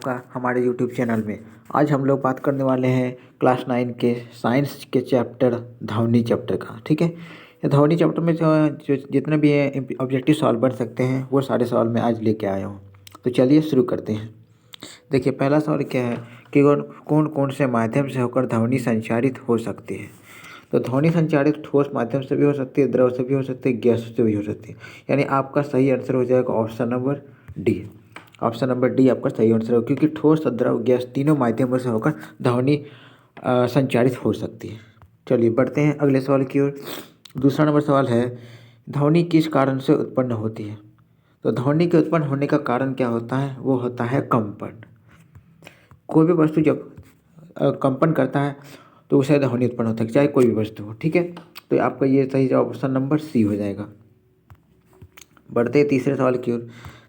का हमारे YouTube channel में। आज हम लोग बात करने वाले हैं क्लास 9 के साइंस के चैप्टर ध्वनि चैप्टर का। ठीक है, ये ध्वनि चैप्टर में जो जो जितने भी ऑब्जेक्टिव सवाल बन सकते हैं वो सारे सवाल मैं आज लेके आया हूँ। तो चलिए शुरू करते हैं। देखिए, पहला सवाल क्या है कि कौन कौन से माध्यम से होकर ध्वनि संचारित हो सकती है। तो ध्वनि संचारित ठोस माध्यम से भी हो सकती है, द्रव से भी हो सकती है, गैस से भी हो सकती है। यानी आपका सही आंसर हो जाएगा option number D. Option number D आपका सही आंसर होगा, क्योंकि ठोस, द्रव, गैस तीनों माध्यमों से होकर ध्वनि संचारित हो सकती है। चलिए बढ़ते हैं अगले सवाल की ओर। दूसरा नंबर सवाल है, ध्वनि किस कारण से उत्पन्न होती है। तो ध्वनि के उत्पन्न होने का कारण क्या होता है, वो होता है कंपन। कोई भी वस्तु जब कंपन करता है तो उसे ध्वनि उत्पन्न होता है, चाहे कोई भी वस्तु हो। ठीक है, तो आपका ये सही जवाब ऑप्शन नंबर सी हो जाएगा। बढ़ते हैं तीसरे सवाल की ओर।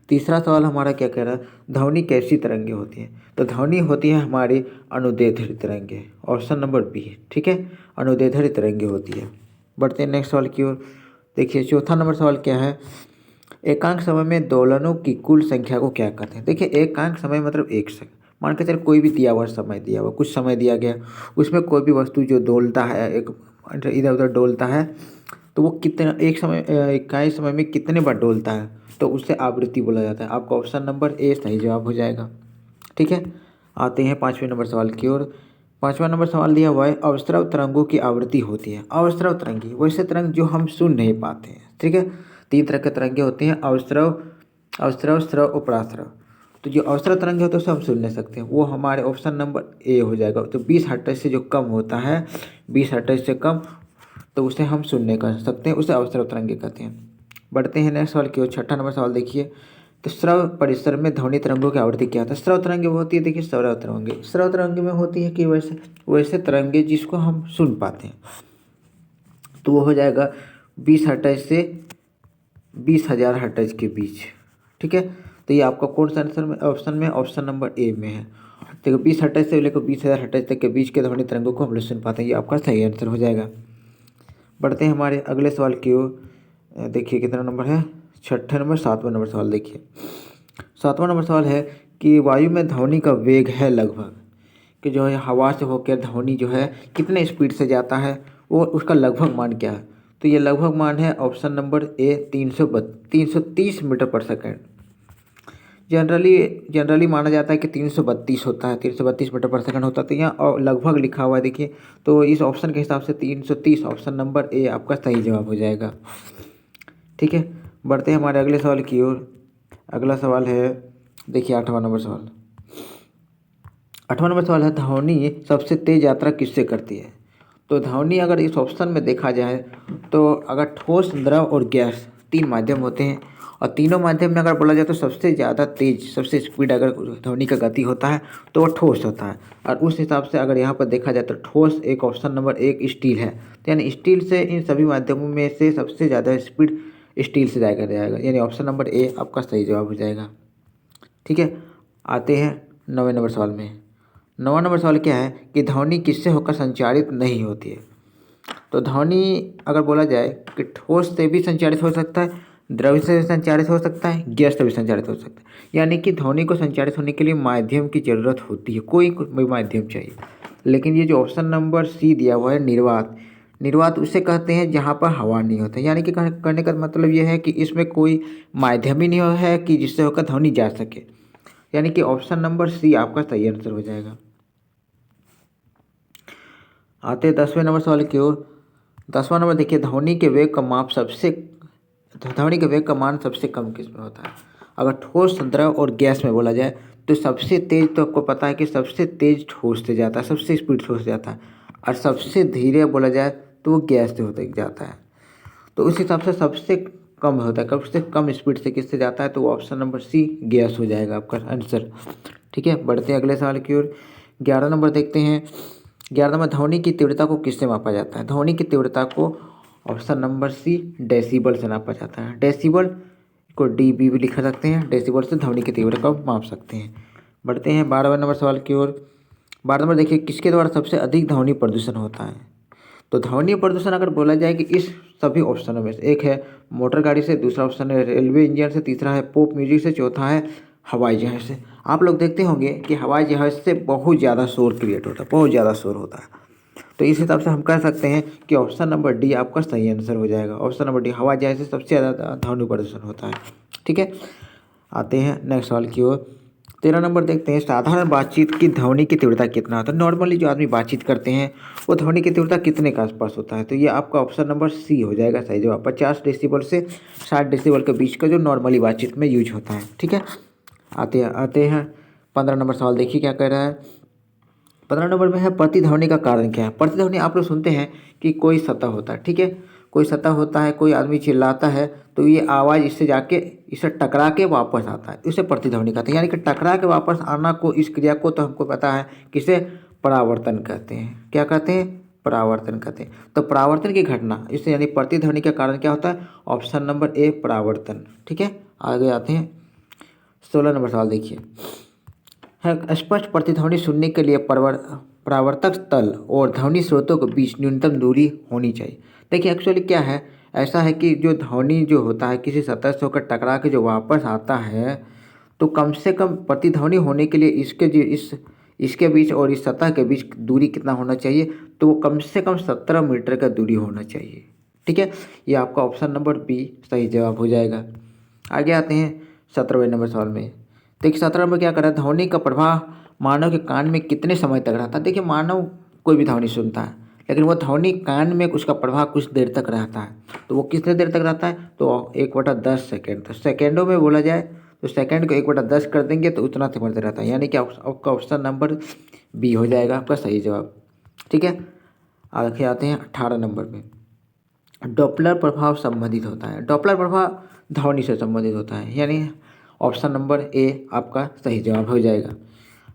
तीसरा सवाल हमारा क्या कह रहा है, ध्वनि कैसी तरंगे होती हैं। तो ध्वनि होती है हमारी अनुदैर्ध्य तरंगे, ऑप्शन नंबर बी। ठीक है, अनुदैर्ध्य तरंगे होती है। बढ़ते हैं नेक्स्ट सवाल की ओर। देखिए, चौथा नंबर सवाल क्या है, एकांक समय में दोलनों की कुल संख्या को क्या कहते हैं। देखिए, एकांक समय मतलब एक सेकंड। मान के चल कोई भी दिया हुआ समय दिया हुआ, कुछ समय दिया गया, उसमें कोई भी वस्तु जो डोलता है, एक इधर उधर डोलता है, तो वो कितना एक समय इकाई समय में कितने बार डोलता है, तो उससे आवृत्ति बोला जाता है। आपका ऑप्शन नंबर ए सही जवाब हो जाएगा। ठीक है, आते हैं पाँचवें नंबर सवाल की ओर। पाँचवा नंबर सवाल दिया हुआ है, अवस्रव तरंगों की आवृत्ति होती है। अवस्रव तरंगी वैसे तरंग जो हम सुन नहीं पाते हैं। ठीक है, तीन तरह के तरंगे होते हैं, अवस्रव, अवस्रव, स्रव और परास्रव। तो जो अवस्रव तरंगे होते हैं उसे हम सुन नहीं सकते हैं, वो हमारे ऑप्शन नंबर ए हो जाएगा। तो 20 हर्ट्ज से जो कम होता है, 20 हर्ट्ज से कम, तो उसे हम सुन नहीं कर सकते हैं, उसे अवस्रव तरंगे कहते हैं। बढ़ते हैं नेक्स्ट सवाल की ओर। छठा नंबर सवाल देखिए, तो स्रव परिसर में ध्वनि तरंगों की आवृत्ति क्या होता है। स्रव तरंगे वो होती है, देखिए स्रव तरंगे, स्रव तरंगे में होती है कि वैसे वैसे तरंगे जिसको हम सुन पाते हैं, तो वो हो जाएगा 20 हर्ट्ज से 20,000 हर्ट्ज के बीच। ठीक है, तो ये आपका कौन सा आंसर में ऑप्शन में, ऑप्शन नंबर ए में है। देखो, 20 हर्ट्ज से लेकर 20,000 हर्ट्ज तक के बीच के ध्वनि तरंगों को हम लोग सुन पाते हैं, ये आपका सही आंसर हो जाएगा। बढ़ते हैं हमारे अगले सवाल की ओर। देखिए कितना नंबर है, छठे नंबर, सातवां नंबर सवाल देखिए। सातवां नंबर सवाल है कि वायु में ध्वनि का वेग है लगभग, कि जो है हवा से होकर ध्वनि जो है कितने स्पीड से जाता है, वो उसका लगभग मान क्या है। तो ये लगभग मान है ऑप्शन नंबर ए 330 मीटर पर सेकेंड। जनरली जनरली माना जाता है कि 332 होता है, 332 मीटर पर सेकंड होता है। तो यहाँ और लगभग लिखा हुआ है देखिए, तो इस ऑप्शन के हिसाब से 330, ऑप्शन नंबर ए आपका सही जवाब हो जाएगा। ठीक है, बढ़ते हैं हमारे अगले सवाल की ओर। अगला सवाल है, देखिए आठवां नंबर सवाल। आठवां नंबर सवाल है, ध्वनि सबसे तेज यात्रा किससे करती है। तो ध्वनि अगर इस ऑप्शन में देखा जाए, तो अगर ठोस, द्रव और गैस तीन माध्यम होते हैं, और तीनों माध्यम में अगर बोला जाए तो सबसे ज़्यादा तेज, सबसे स्पीड अगर ध्वनि का गति होता है तो वो ठोस होता है। और उस हिसाब से अगर यहाँ पर देखा जाए तो ठोस एक, ऑप्शन नंबर एक स्टील है। तो यानी स्टील से इन सभी माध्यमों में से सबसे ज़्यादा स्पीड स्टील से जाएगा, यानी ऑप्शन नंबर ए आपका सही जवाब हो जाएगा। ठीक है, आते हैं 9वें नंबर सवाल में। 9वां नंबर सवाल क्या है कि ध्वनि किससे होकर संचारित नहीं होती है। तो ध्वनि अगर बोला जाए कि ठोस से भी संचारित हो सकता है, द्रव से भी संचारित हो सकता है, गैस से भी संचारित हो सकता है। यानी कि ध्वनि को संचारित होने के लिए माध्यम की जरूरत होती है, कोई भी माध्यम चाहिए। लेकिन ये जो ऑप्शन नंबर सी दिया हुआ है, निर्वात, निर्वात उसे कहते हैं जहाँ पर हवा नहीं होता। यानी कि कहने का मतलब ये है कि इसमें कोई माध्यम ही नहीं है कि जिससे होकर ध्वनि जा सके। यानी कि ऑप्शन नंबर सी आपका सही आंसर हो जाएगा। आते हैं 10वें नंबर सवाल की ओर। 10वां नंबर देखिए, ध्वनि के वेग का माप सबसे, ध्वनि के वेग का मान सबसे कम किस में होता है। अगर ठोस, द्रव और गैस में बोला जाए तो सबसे तेज, तो आपको पता है कि सबसे तेज ठोस से जाता है, सबसे स्पीड ठोस से जाता है। और सबसे धीरे बोला जाए तो वो गैस से होते जाता है। तो उस हिसाब से सबसे कम होता है, सबसे कम स्पीड से किससे जाता है, तो ऑप्शन नंबर सी गैस हो जाएगा आपका आंसर। ठीक है, बढ़ते हैं अगले सवाल की ओर। 11 नंबर देखते हैं। 11 नंबर, ध्वनि की तीव्रता को किससे मापा जाता है। ध्वनि की तीव्रता को ऑप्शन नंबर सी डेसिबल से नापा जाता है। डेसिबल को डीबी भी लिखा सकते हैं, डेसिबल से ध्वनि की तीव्रता को माप सकते हैं। बढ़ते हैं 12वें नंबर सवाल की ओर। 12 नंबर देखिए, किसके द्वारा सबसे अधिक ध्वनि प्रदूषण होता है। तो ध्वनि प्रदूषण अगर बोला जाए कि इस सभी ऑप्शनों में से, एक है मोटर गाड़ी से, दूसरा ऑप्शन है रेलवे इंजन से, तीसरा है पॉप म्यूजिक से, चौथा है हवाई जहाज़ से। आप लोग देखते होंगे कि हवाई जहाज़ से बहुत ज़्यादा शोर क्रिएट होता है, बहुत ज़्यादा शोर होता है। तो इस हिसाब से हम कह सकते हैं कि ऑप्शन नंबर डी आपका सही आंसर हो जाएगा। ऑप्शन नंबर डी, हवाई जहाज़ से सबसे ज़्यादा ध्वनि प्रदूषण होता है। ठीक है, आते हैं नेक्स्ट सवाल की ओर। 13 नंबर देखते हैं, साधारण बातचीत की ध्वनि की तीव्रता कितना होता है। नॉर्मली जो आदमी बातचीत करते हैं वो ध्वनि की तीव्रता कितने के आसपास होता है। तो ये आपका ऑप्शन नंबर सी हो जाएगा सही जवाब। 50 डेसिबल से 60 डेसिबल के बीच का जो नॉर्मली बातचीत में यूज होता है। ठीक है, आते हैं 15 नंबर सवाल, देखिए क्या कह रहा है। 15 नंबर में है, प्रतिध्वनि का कारण क्या है। प्रतिध्वनि आप लोग सुनते हैं कि कोई सतह होता है, ठीक है, कोई सतह होता है, कोई आदमी चिल्लाता है तो ये आवाज़ इससे जाके इससे टकरा के वापस आता है, इसे प्रतिध्वनि कहते हैं। यानी कि टकरा के वापस आना को, इस क्रिया को तो हमको पता है किसे परावर्तन कहते हैं। क्या कहते हैं, परावर्तन कहते हैं। तो परावर्तन की घटना, इससे यानी प्रतिध्वनि का कारण क्या होता है, ऑप्शन नंबर ए परावर्तन। ठीक है, आगे आते हैं 16 नंबर सवाल, देखिए है, स्पष्ट प्रतिध्वनि सुनने के लिए परावर्तक तल और ध्वनि स्रोतों के बीच न्यूनतम दूरी होनी चाहिए। देखिए एक्चुअली क्या है, ऐसा है कि जो ध्वनि जो होता है किसी सतह से होकर टकरा के जो वापस आता है, तो कम से कम प्रतिध्वनि होने के लिए इसके बीच और इस सतह के बीच दूरी कितना होना चाहिए, तो वो कम से कम 17 मीटर का दूरी होना चाहिए। ठीक है, ये आपका ऑप्शन नंबर बी सही जवाब हो जाएगा। आगे आते हैं 17वें नंबर सवाल में। देखिए 17 में क्या कर रहा है, ध्वनि का प्रभाव मानव के कान में कितने समय तक रहता है। देखिए मानव कोई भी ध्वनि सुनता है, लेकिन वो ध्वनि कान में उसका प्रभाव कुछ देर तक रहता है। तो वो कितने देर तक रहता है, तो 1/10 सेकेंड। तो सेकेंडों में बोला जाए तो सेकेंड को 1/10 कर देंगे तो उतना समय तक रहता है, यानी कि आपका ऑप्शन नंबर बी हो जाएगा आपका सही जवाब। ठीक है, आगे आते हैं 18 नंबर में। डॉपलर प्रभाव संबंधित होता है। डॉपलर प्रभाव ध्वनि से संबंधित होता है, यानी ऑप्शन नंबर ए आपका सही जवाब हो जाएगा।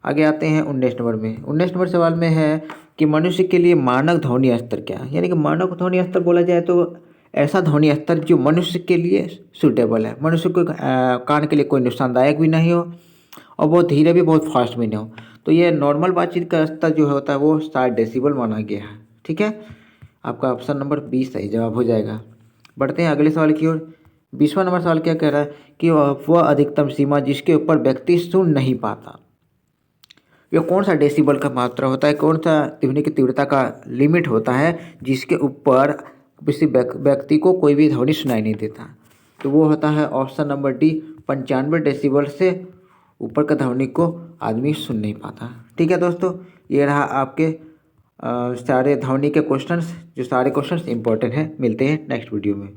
आगे आते हैं 19 नंबर में। 19 नंबर सवाल में है कि मनुष्य के लिए मानक ध्वनि स्तर क्या है। यानी कि मानक ध्वनि स्तर बोला जाए तो ऐसा ध्वनि स्तर जो मनुष्य के लिए सूटेबल है, मनुष्य को कान के लिए कोई नुकसानदायक भी नहीं हो और बहुत धीरे भी बहुत फास्ट भी नहीं हो। तो ये नॉर्मल बातचीत का स्तर जो होता है वो 60 डेसिबल माना गया है। ठीक है, आपका ऑप्शन नंबर बी सही जवाब हो जाएगा। बढ़ते हैं अगले सवाल की ओर। 20वां नंबर सवाल क्या कह रहा है कि वह अधिकतम सीमा जिसके ऊपर व्यक्ति सुन नहीं पाता। यह कौन सा डेसिबल का मात्रा होता है, कौन सा ध्वनि की तीव्रता का लिमिट होता है जिसके ऊपर किसी व्यक्ति को कोई भी ध्वनि सुनाई नहीं देता। तो वो होता है ऑप्शन नंबर डी, 95 डेसिबल से ऊपर का ध्वनि को आदमी सुन नहीं पाता। ठीक है दोस्तों, ये रहा आपके सारे ध्वनि के क्वेश्चंस, जो सारे क्वेश्चंस इंपॉर्टेंट हैं। मिलते हैं नेक्स्ट वीडियो में।